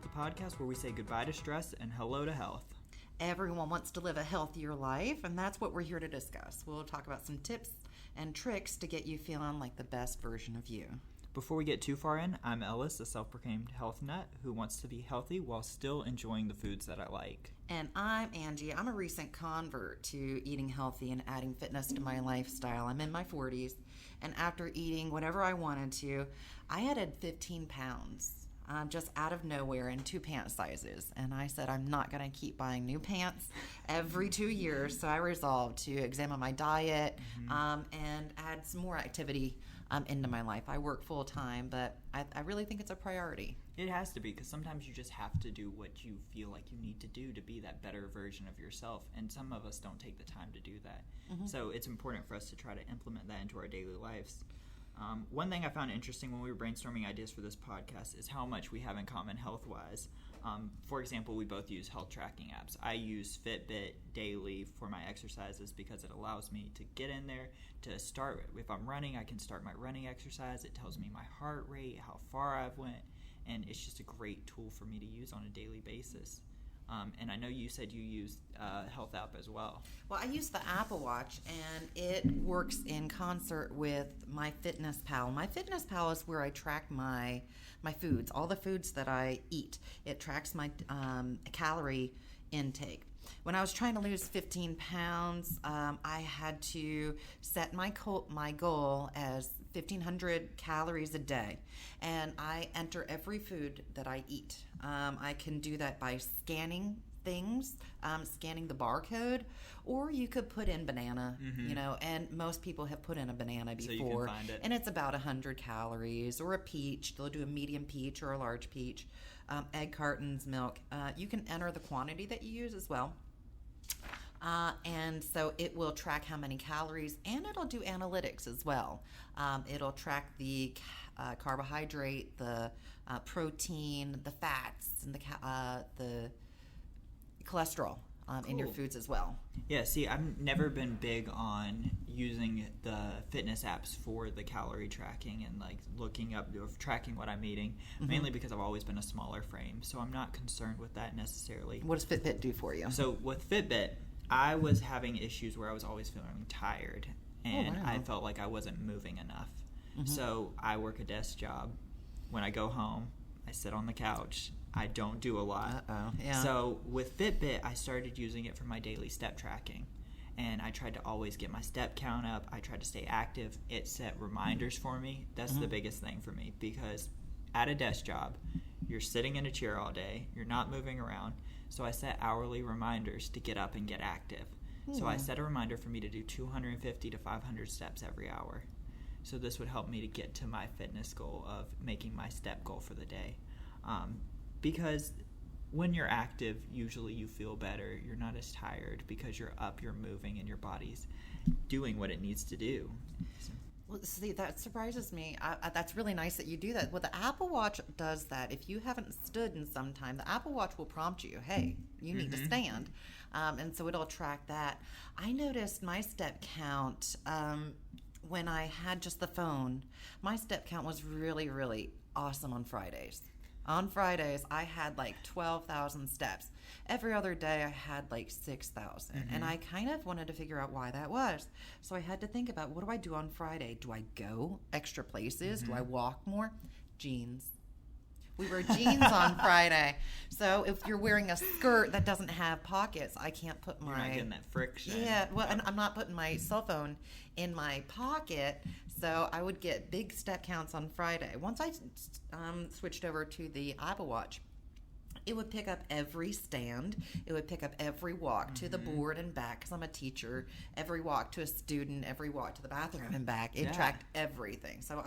the podcast where we say goodbye to stress and hello to health. Everyone wants to live a healthier life, and that's what we're here to discuss. We'll talk about some tips and tricks to get you feeling like the best version of you. Before we get too far in, I'm Ellis, a self-proclaimed health nut who wants to be healthy while still enjoying the foods that I like. And I'm Angie. I'm a recent convert to eating healthy and adding fitness to my lifestyle. I'm in my 40s, and after eating whatever I wanted to, I added 15 pounds. Just out of nowhere in 2 pant sizes. And I said, I'm not going to keep buying new pants every 2 years. So I resolved to examine my diet and add some more activity into my life. I work full time, but I really think it's a priority. It has to be, because sometimes you just have to do what you feel like you need to do to be that better version of yourself. And some of us don't take the time to do that. So it's important for us to try to implement that into our daily lives. One thing I found interesting when we were brainstorming ideas for this podcast is how much we have in common health-wise. For example, we both use health tracking apps. I use Fitbit daily for my exercises because it allows me to get in there to start. If I'm running, I can start my running exercise. It tells me my heart rate, how far I've went, and it's just a great tool for me to use on a daily basis. And I know you said you use a health app as well. Well, I use the Apple Watch, and it works in concert with my Fitness Pal. My Fitness Pal is where I track my foods, all the foods that I eat. It tracks my calorie intake. When I was trying to lose 15 pounds, I had to set my goal as 1,500 calories a day, and I enter every food that I eat. I can do that by scanning things, scanning the barcode, or you could put in banana, and most people have put in a banana before, so you can find it. And it's about 100 calories, or a peach. They'll do a medium peach or a large peach, egg cartons, milk. You can enter the quantity that you use as well. And so it will track how many calories, and it'll do analytics as well. It'll track the carbohydrate, the protein, the fats, and the cholesterol in your foods as well. Yeah, see, I've never been big on using the fitness apps for the calorie tracking and like looking up or tracking what I'm eating, mainly because I've always been a smaller frame, so I'm not concerned with that necessarily. What does Fitbit do for you? So with Fitbit, I was having issues where I was always feeling tired, and I felt like I wasn't moving enough. So I work a desk job. When I go home, I sit on the couch. I don't do a lot. Yeah. So with Fitbit, I started using it for my daily step tracking. And I tried to always get my step count up. I tried to stay active. It set reminders for me. That's the biggest thing for me, because at a desk job, you're sitting in a chair all day. You're not moving around. So I set hourly reminders to get up and get active. So I set a reminder for me to do 250 to 500 steps every hour. So this would help me to get to my fitness goal of making my step goal for the day. Because when you're active, usually you feel better. You're not as tired because you're up, you're moving, and your body's doing what it needs to do. Well, see, that surprises me. That's really nice that you do that. Well, the Apple Watch does that. If you haven't stood in some time, the Apple Watch will prompt you, hey, you need to stand. And so it'll track that. I noticed my step count when I had just the phone. My step count was really, really awesome on Fridays. On Fridays, I had like 12,000 steps. Every other day, I had like 6,000. And I kind of wanted to figure out why that was. So I had to think about, what do I do on Friday? Do I go extra places? Do I walk more? Jeans. We wear jeans on Friday. So if you're wearing a skirt that doesn't have pockets, I can't put my... You're not getting that friction. Yeah, well, and I'm not putting my cell phone in my pocket, so I would get big step counts on Friday. Once I switched over to the Apple Watch, it would pick up every stand. It would pick up every walk to the board and back, because I'm a teacher, every walk to a student, every walk to the bathroom and back. It tracked everything. So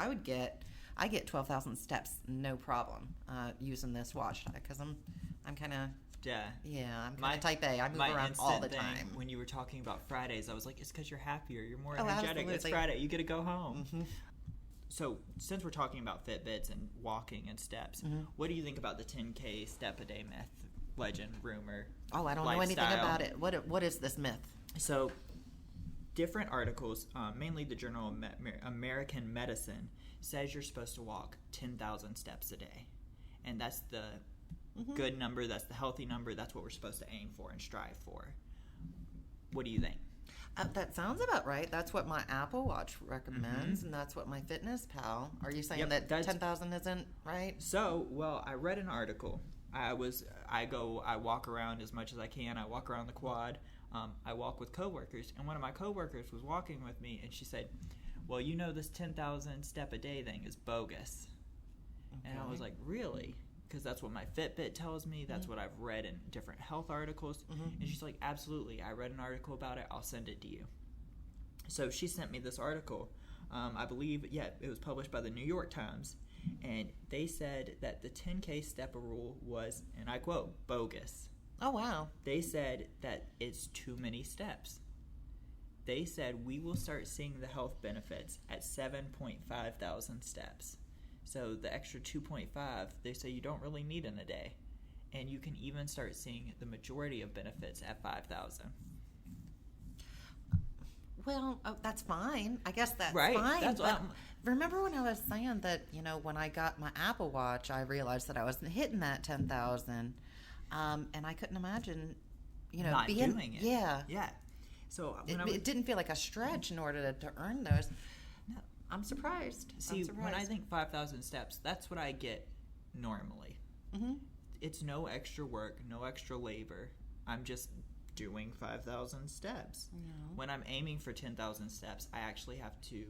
I get 12,000 steps, no problem, using this watch, because I'm kind of... I'm kind of type A. I move around all the time. When you were talking about Fridays, I was like, it's because you're happier. You're more energetic. Absolutely. It's Friday. You get to go home. So since we're talking about Fitbits and walking and steps, what do you think about the 10K step a day myth, legend, rumor, Oh, I don't know anything about it. What is this myth? So different articles, mainly the Journal of American Medicine, says you're supposed to walk 10,000 steps a day. And that's the good number. That's the healthy number. That's what we're supposed to aim for and strive for. What do you think? That sounds about right. That's what my Apple Watch recommends, and that's what my Fitness Pal. Are you saying that 10,000 isn't right? So, well, I read an article. I walk around as much as I can. I walk around the quad. I walk with coworkers, and one of my coworkers was walking with me, and she said, well, you know, this 10,000 step a day thing is bogus. Okay. And I was like, really? Because that's what my Fitbit tells me. That's what I've read in different health articles. And she's like, absolutely. I read an article about it. I'll send it to you. So she sent me this article. I believe, it was published by the New York Times. And they said that the 10K step rule was, and I quote, bogus. Oh, wow. They said that it's too many steps. They said we will start seeing the health benefits at 7.5 thousand steps. So the extra 2.5, they say you don't really need in a day. And you can even start seeing the majority of benefits at 5,000. Well, that's fine. I guess that's right. fine. That's but remember when I was saying that, when I got my Apple Watch, I realized that I wasn't hitting that 10,000. And I couldn't imagine, not doing it. Yeah. Yeah. So it didn't feel like a stretch in order to earn those. No, I'm surprised. See, when I think 5,000 steps, that's what I get normally. It's no extra work, no extra labor. I'm just doing 5,000 steps. When I'm aiming for 10,000 steps, I actually have to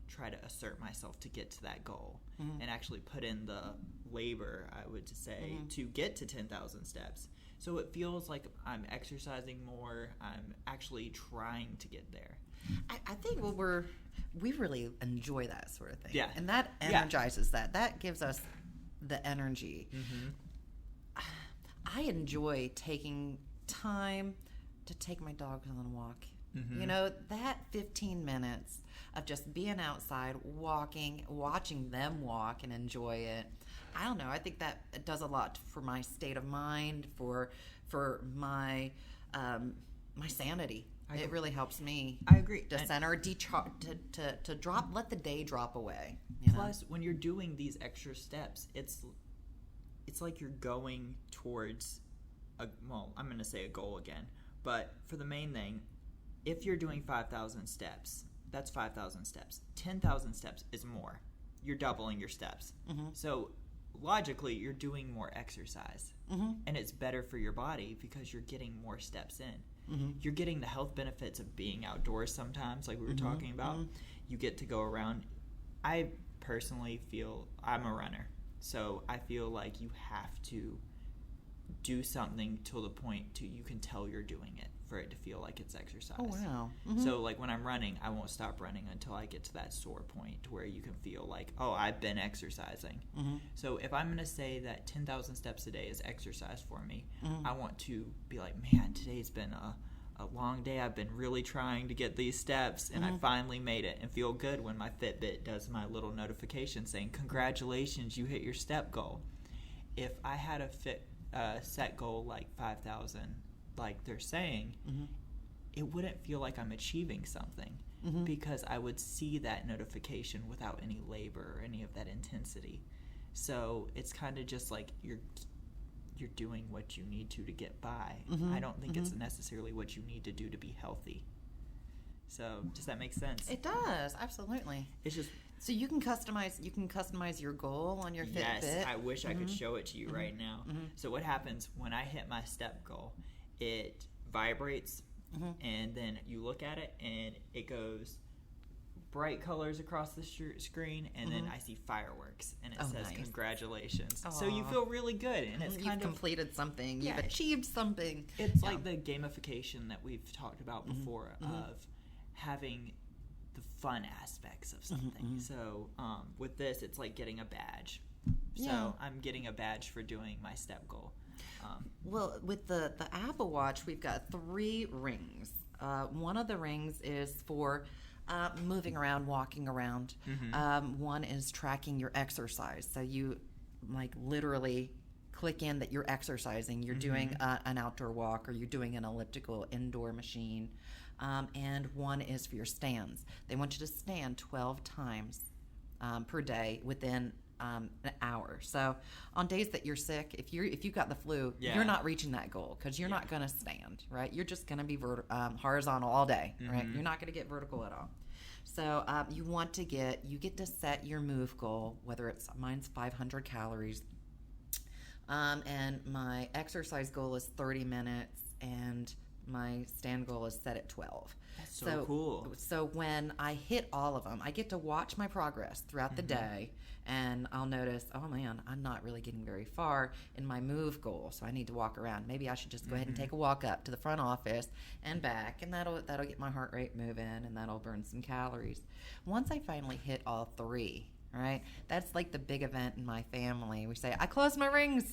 try to assert myself to get to that goal and actually put in the labor, I would say, to get to 10,000 steps. So it feels like I'm exercising more. I'm actually trying to get there. I think we really enjoy that sort of thing. Yeah. And that energizes that. That gives us the energy. I enjoy taking time to take my dog on a walk. That 15 minutes of just being outside, walking, watching them walk and enjoy it. I don't know. I think that it does a lot for my state of mind, for my my sanity. It really helps me. I agree. To center, to drop, let the day drop away. Plus, when you're doing these extra steps, it's like you're going towards I'm going to say a goal again. But for the main thing, if you're doing 5,000 steps, that's 5,000 steps. 10,000 steps is more. You're doubling your steps. So logically, you're doing more exercise. And it's better for your body because you're getting more steps in. You're getting the health benefits of being outdoors sometimes, like we were talking about. You get to go around. I personally feel I'm a runner. So I feel like you have to do something till the point to you can tell you're doing it for it to feel like it's exercise. Oh, wow. So like when I'm running, I won't stop running until I get to that sore point to where you can feel like, oh, I've been exercising. So if I'm going to say that 10,000 steps a day is exercise for me, I want to be like, man, today's been a long day. I've been really trying to get these steps, and I finally made it, and feel good when my Fitbit does my little notification saying, congratulations, you hit your step goal. If I had a set goal like 5,000, like they're saying, it wouldn't feel like I'm achieving something because I would see that notification without any labor or any of that intensity. So it's kind of just like you're doing what you need to get by. I don't think it's necessarily what you need to do to be healthy. So does that make sense? It does, absolutely. It's just so you can customize your goal on your Fitbit. Yes, I wish I could show it to you right now. So what happens when I hit my step goal? It vibrates, and then you look at it, and it goes bright colors across the screen, and then I see fireworks, and it says, nice. Congratulations. Aww. So you feel really good, and it's you've completed something. You've achieved something. It's like the gamification that we've talked about before of having the fun aspects of something. So with this, it's like getting a badge. So I'm getting a badge for doing my step goal. Well, with the Apple Watch, we've got 3 rings. One of the rings is for moving around, walking around. One is tracking your exercise. So you like literally click in that you're exercising. You're doing an outdoor walk, or you're doing an elliptical indoor machine. And one is for your stands. They want you to stand 12 times per day within an hour. So on days that you're sick, if you've got the flu, you're not reaching that goal because you're not going to stand, right? You're just going to be horizontal all day, right? You're not going to get vertical at all. So you get to set your move goal, whether mine's 500 calories, and my exercise goal is 30 minutes, and my stand goal is set at 12. That's so cool. So when I hit all of them, I get to watch my progress throughout the day, and I'll notice, oh man, I'm not really getting very far in my move goal, so I need to walk around. Maybe I should just go ahead and take a walk up to the front office and back, and that'll get my heart rate moving, and that'll burn some calories. Once I finally hit all three, right? That's like the big event in my family. We say, I closed my rings,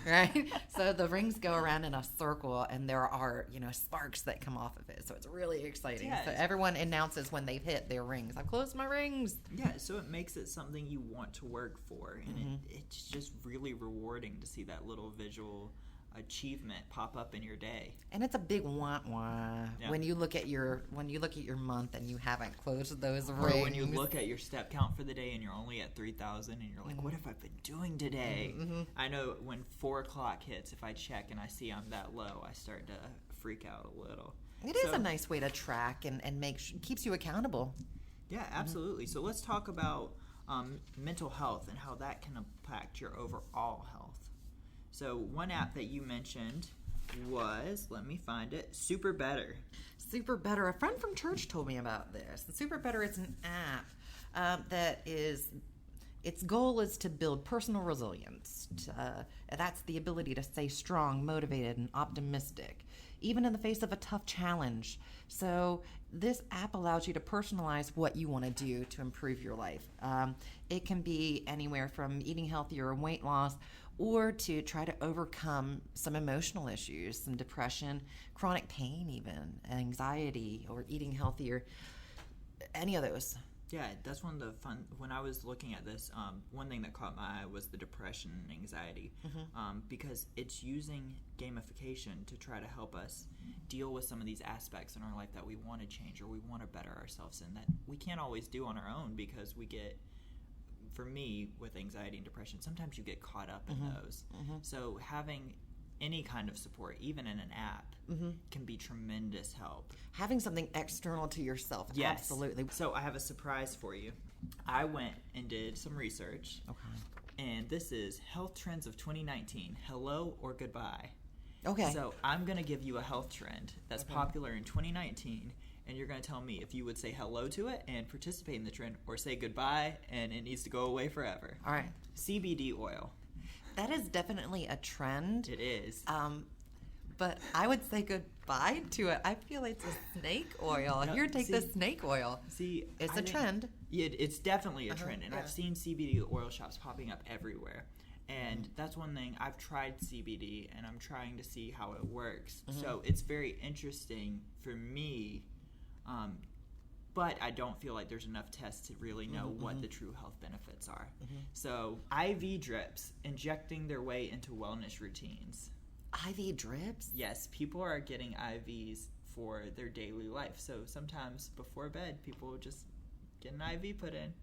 right? So the rings go around in a circle, and there are, sparks that come off of it. So it's really exciting. Yes. So everyone announces when they've hit their rings. I've closed my rings. Yeah, so it makes it something you want to work for. And it's just really rewarding to see that little visual achievement pop up in your day. And it's a big wah-wah when you look at your month and you haven't closed those rings. Or when you look at your step count for the day and you're only at 3,000 and you're like, what have I been doing today? I know when 4 o'clock hits, if I check and I see I'm that low, I start to freak out a little. It is a nice way to track and keeps you accountable. Yeah, absolutely. So let's talk about mental health and how that can impact your overall health. So one app that you mentioned was, let me find it, Super Better. Super Better. A friend from church told me about this. And Super Better is an app its goal is to build personal resilience. That's the ability to stay strong, motivated, and optimistic, even in the face of a tough challenge. So this app allows you to personalize what you want to do to improve your life. It can be anywhere from eating healthier and weight loss, or to try to overcome some emotional issues, some depression, chronic pain even, anxiety, or eating healthier, any of those. Yeah, that's one of the fun, when I was looking at this, one thing that caught my eye was the depression and anxiety, because it's using gamification to try to help us deal with some of these aspects in our life that we want to change or we want to better ourselves in that we can't always do on our own because we get, for me, with anxiety and depression, sometimes you get caught up in those. So having any kind of support, even in an app, can be tremendous help. Having something external to yourself, yes. Absolutely. So I have a surprise for you. I went and did some research, and this is Health Trends of 2019, hello or goodbye. Okay. So I'm going to give you a health trend that's popular in 2019, and you're going to tell me if you would say hello to it and participate in the trend or say goodbye and it needs to go away forever. All right. CBD oil. That is definitely a trend. It is. But I would say goodbye to it. I feel it's a snake oil. No, Here, take this snake oil. See, it's a trend. Yeah, it's definitely a trend, and I've seen CBD oil shops popping up everywhere. And that's one thing. I've tried CBD, and I'm trying to see how it works. So it's very interesting for me, but I don't feel like there's enough tests to really know what the true health benefits are. So IV drips, injecting their way into wellness routines. IV drips? Yes, people are getting IVs for their daily life. So sometimes before bed, people just get an IV put in.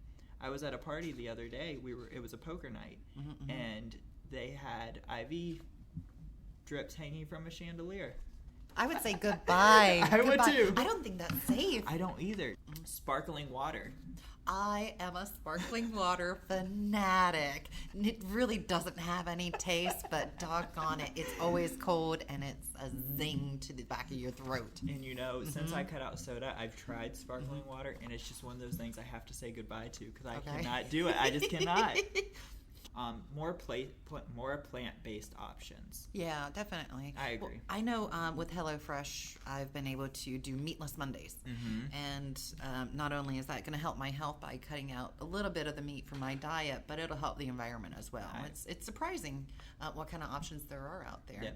I was at a party the other day. It was a poker night, and they had IV drips hanging from a chandelier. I would say goodbye. I would too. I don't think that's safe. I don't either. Sparkling water. I am a sparkling water fanatic. It really doesn't have any taste, but doggone it, it's always cold and it's a zing to the back of your throat. And since I cut out soda, I've tried sparkling water, and it's just one of those things I have to say goodbye to because I cannot do it. I just cannot. More plant-based options. Yeah, definitely. I agree. Well, I know with HelloFresh, I've been able to do meatless Mondays. And not only is that going to help my health by cutting out a little bit of the meat from my diet, but it'll help the environment as well. It's surprising what kind of options there are out there. Yeah.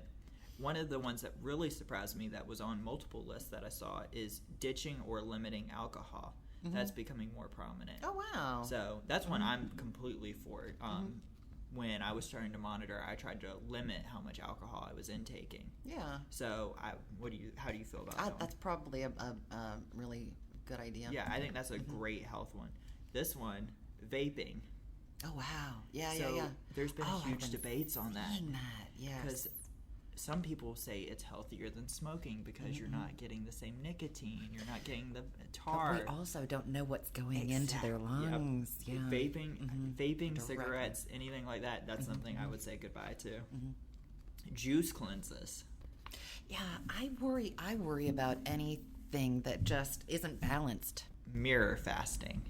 One of the ones that really surprised me that was on multiple lists that I saw is ditching or limiting alcohol. That's becoming more prominent. Oh, wow. So that's one I'm completely for. When I was starting to monitor, I tried to limit how much alcohol I was intaking. Yeah. So how do you feel about that? That's probably a really good idea. Yeah, I think that's a great health one. This one, vaping. Oh, wow. Yeah, So yeah. there's been I've huge been debates on that. seeing that, yes. Because some people say it's healthier than smoking because you're not getting the same nicotine, you're not getting the tar. But we also don't know what's going into their lungs. Yep. Yeah. Vaping, Directly. cigarettes, anything like that, that's something I would say goodbye to. Juice cleanses. Yeah, I worry about anything that just isn't balanced. Mirror fasting.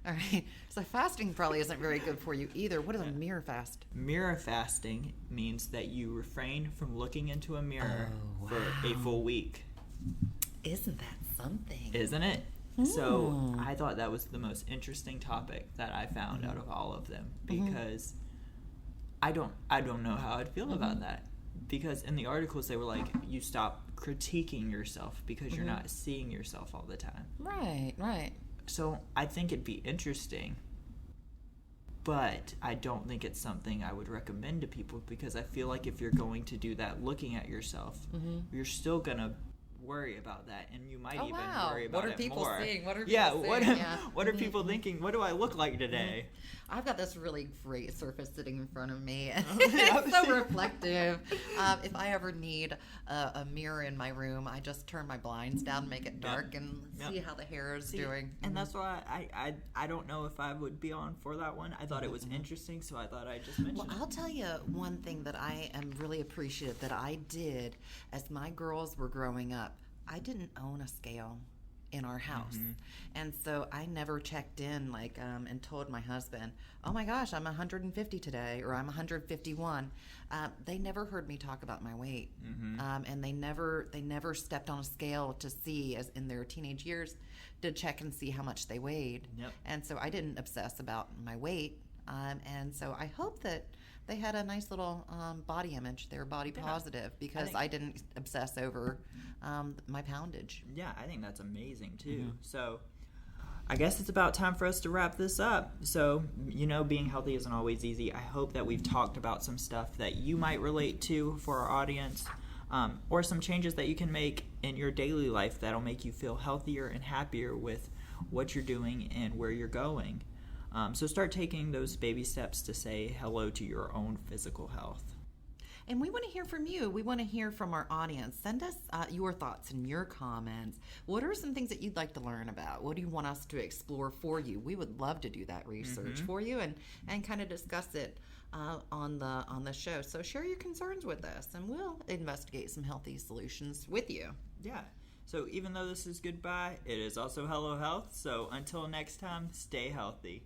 All right. So fasting probably isn't very good for you either. What is a mirror fast? Mirror fasting means that you refrain from looking into a mirror for a full week. Isn't that something? Isn't it? So I thought that was the most interesting topic that I found out of all of them, because I don't know how I'd feel about that. Because in the articles they were like, you stop critiquing yourself because you're not seeing yourself all the time. Right. So I think it'd be interesting, but I don't think it's something I would recommend to people, because I feel like if you're going to do that looking at yourself, you're still going to worry about that, and you might even worry about it more. What are people seeing? What are people seeing? What are people thinking? What do I look like today? I've got this really great surface sitting in front of me. It's so reflective. If I ever need a mirror in my room, I just turn my blinds down, make it dark, and see how the hair is doing. And that's why I don't know if I would be on for that one. I thought it was interesting, so I thought I'd just mention it. I'll tell you one thing that I am really appreciative that I did as my girls were growing up. I didn't own a scale in our house. And so I never checked in and told my husband, oh my gosh, I'm 150 today, or I'm 151. They never heard me talk about my weight. And they never stepped on a scale to see, as in their teenage years, to check and see how much they weighed. And so I didn't obsess about my weight. And so I hope that they had a nice little body image. They were body positive, because I didn't obsess over my poundage. Yeah, I think that's amazing too. So I guess it's about time for us to wrap this up. So, being healthy isn't always easy. I hope that we've talked about some stuff that you might relate to for our audience, or some changes that you can make in your daily life that'll make you feel healthier and happier with what you're doing and where you're going. So start taking those baby steps to say hello to your own physical health. And we want to hear from you. We want to hear from our audience. Send us your thoughts and your comments. What are some things that you'd like to learn about? What do you want us to explore for you? We would love to do that research for you and kind of discuss it on the show. So share your concerns with us, and we'll investigate some healthy solutions with you. Yeah. So even though this is goodbye, it is also hello health. So until next time, stay healthy.